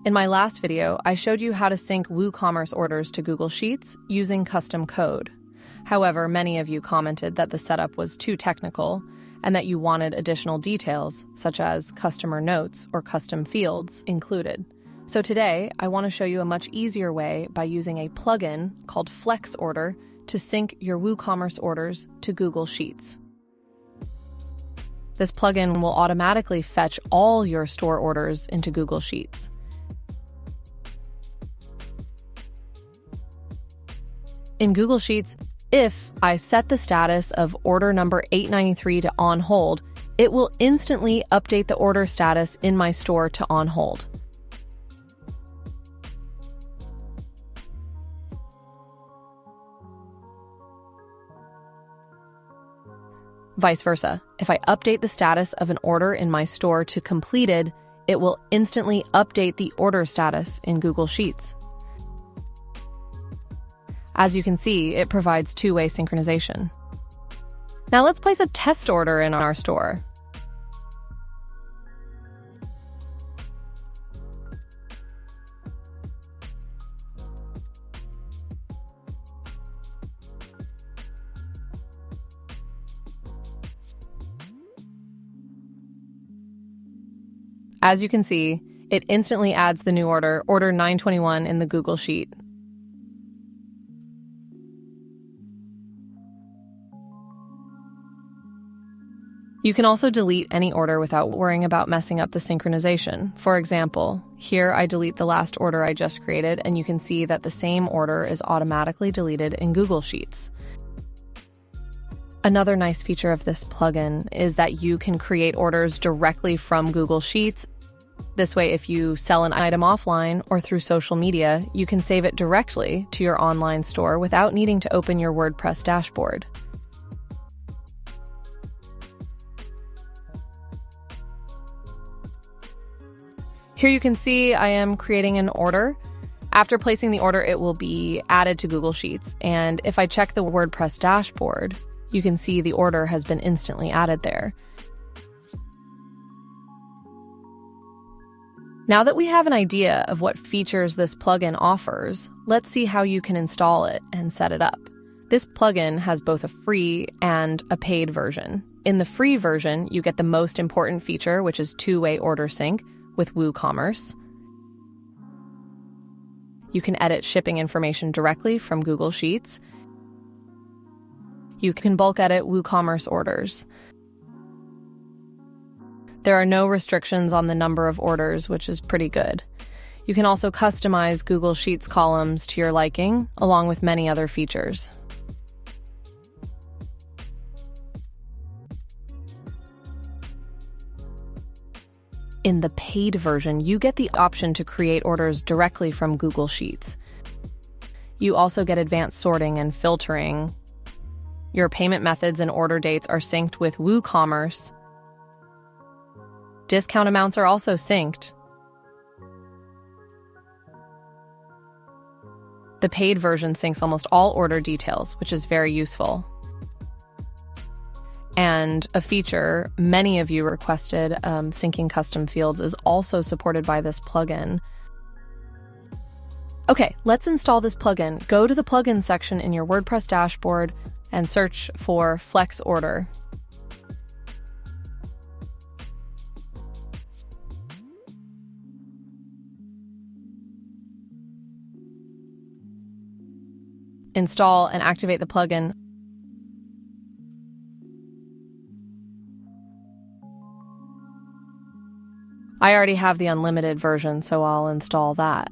In my last video, I showed you how to sync WooCommerce orders to Google Sheets using custom code. However, many of you commented that the setup was too technical and that you wanted additional details, such as customer notes or custom fields included. So today, I want to show you a much easier way by using a plugin called FlexOrder to sync your WooCommerce orders to Google Sheets. This plugin will automatically fetch all your store orders into Google Sheets. In Google Sheets, if I set the status of order number 893 to on hold, it will instantly update the order status in my store to on hold. Vice versa, if I update the status of an order in my store to completed, it will instantly update the order status in Google Sheets. As you can see, it provides two-way synchronization. Now let's place a test order in our store. As you can see, it instantly adds the new order, order 921, in the Google Sheet. You can also delete any order without worrying about messing up the synchronization. For example, here I delete the last order I just created, and you can see that the same order is automatically deleted in Google Sheets. Another nice feature of this plugin is that you can create orders directly from Google Sheets. This way, if you sell an item offline or through social media, you can save it directly to your online store without needing to open your WordPress dashboard. Here you can see I am creating an order. After placing the order, it will be added to Google Sheets. And if I check the WordPress dashboard, you can see the order has been instantly added there. Now that we have an idea of what features this plugin offers, let's see how you can install it and set it up. This plugin has both a free and a paid version. In the free version, you get the most important feature, which is two-way order sync with WooCommerce. You can edit shipping information directly from Google Sheets. You can bulk edit WooCommerce orders. There are no restrictions on the number of orders, which is pretty good. You can also customize Google Sheets columns to your liking, along with many other features. In the paid version, you get the option to create orders directly from Google Sheets. You also get advanced sorting and filtering. Your payment methods and order dates are synced with WooCommerce. Discount amounts are also synced. The paid version syncs almost all order details, which is very useful. And a feature many of you requested, syncing custom fields, is also supported by this plugin. Okay, let's install this plugin. Go to the plugin section in your WordPress dashboard and search for FlexOrder. Install and activate the plugin. I already have the unlimited version, so I'll install that.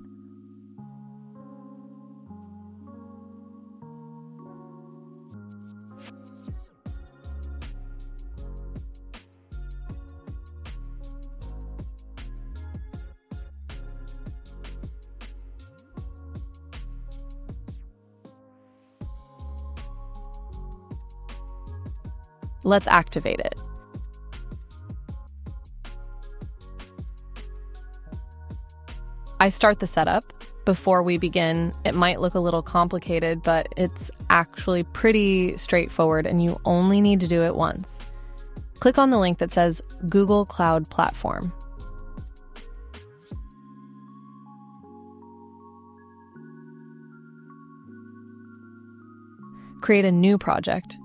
Let's activate it. I start the setup. Before we begin, it might look a little complicated, but it's actually pretty straightforward and you only need to do it once. Click on the link that says Google Cloud Platform. Create a new project.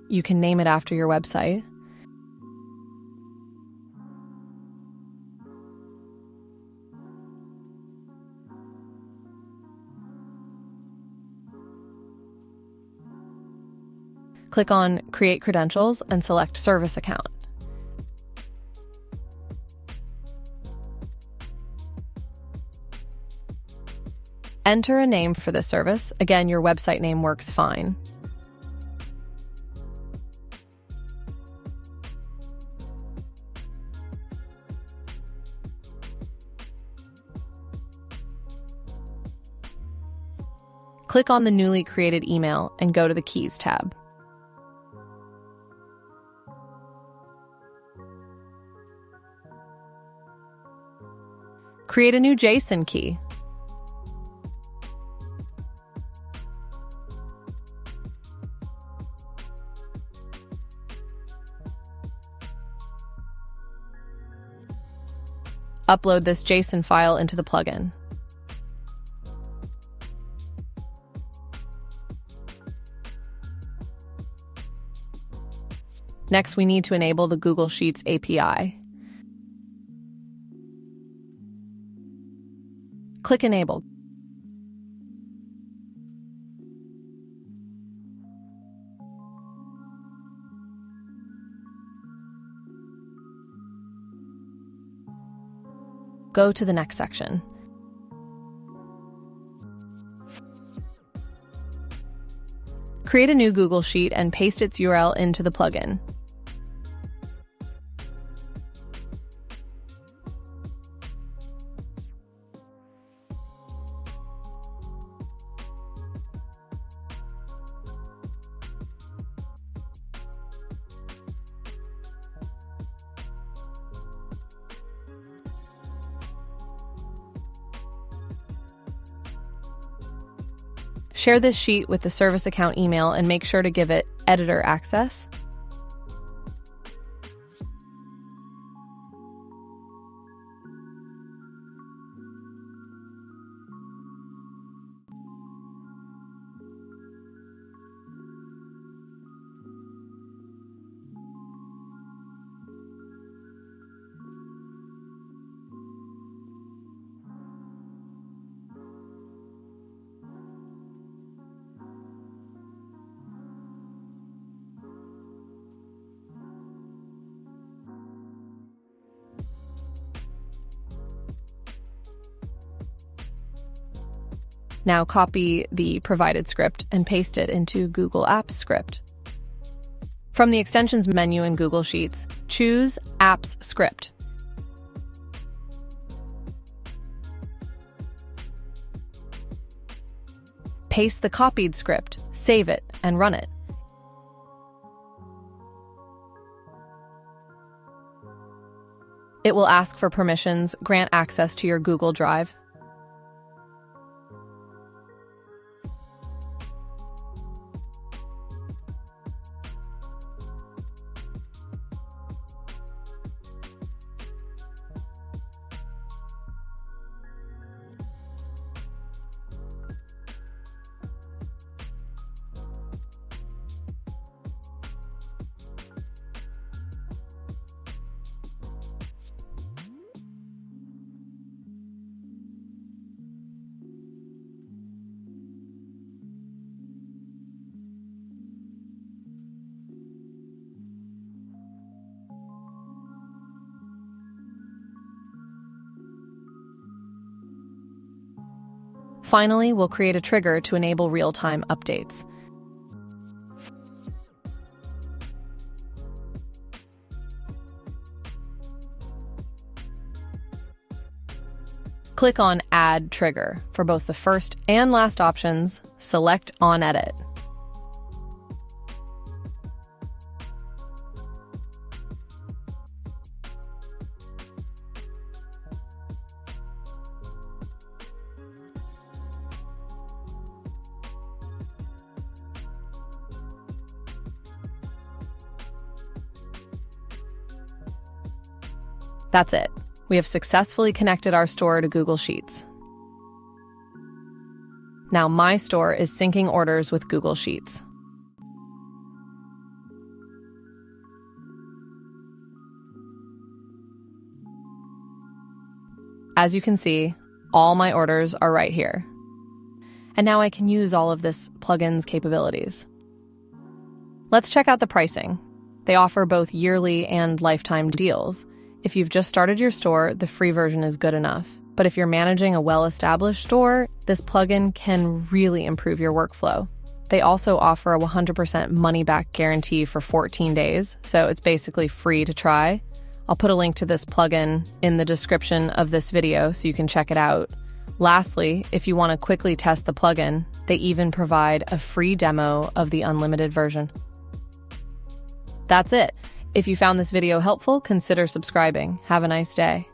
You can name it after your website. Click on Create Credentials and select Service Account. Enter a name for this service. Again, your website name works fine. Click on the newly created email and go to the Keys tab. Create a new JSON key. Upload this JSON file into the plugin. Next, we need to enable the Google Sheets API. Click Enable. Go to the next section. Create a new Google Sheet and paste its URL into the plugin. Share this sheet with the service account email and make sure to give it editor access. Now copy the provided script and paste it into Google Apps script. From the Extensions menu in Google Sheets, choose Apps Script. Paste the copied script, save it, and run it. It will ask for permissions, grant access to your Google Drive. Finally, we'll create a trigger to enable real-time updates. Click on Add Trigger. For both the first and last options, select On Edit. That's it. We have successfully connected our store to Google Sheets. Now my store is syncing orders with Google Sheets. As you can see, all my orders are right here. And now I can use all of this plugin's capabilities. Let's check out the pricing. They offer both yearly and lifetime deals. If you've just started your store, the free version is good enough. But if you're managing a well-established store, this plugin can really improve your workflow. They also offer a 100% money-back guarantee for 14 days, so it's basically free to try. I'll put a link to this plugin in the description of this video so you can check it out. Lastly, if you want to quickly test the plugin, they even provide a free demo of the unlimited version. That's it. If you found this video helpful, consider subscribing. Have a nice day.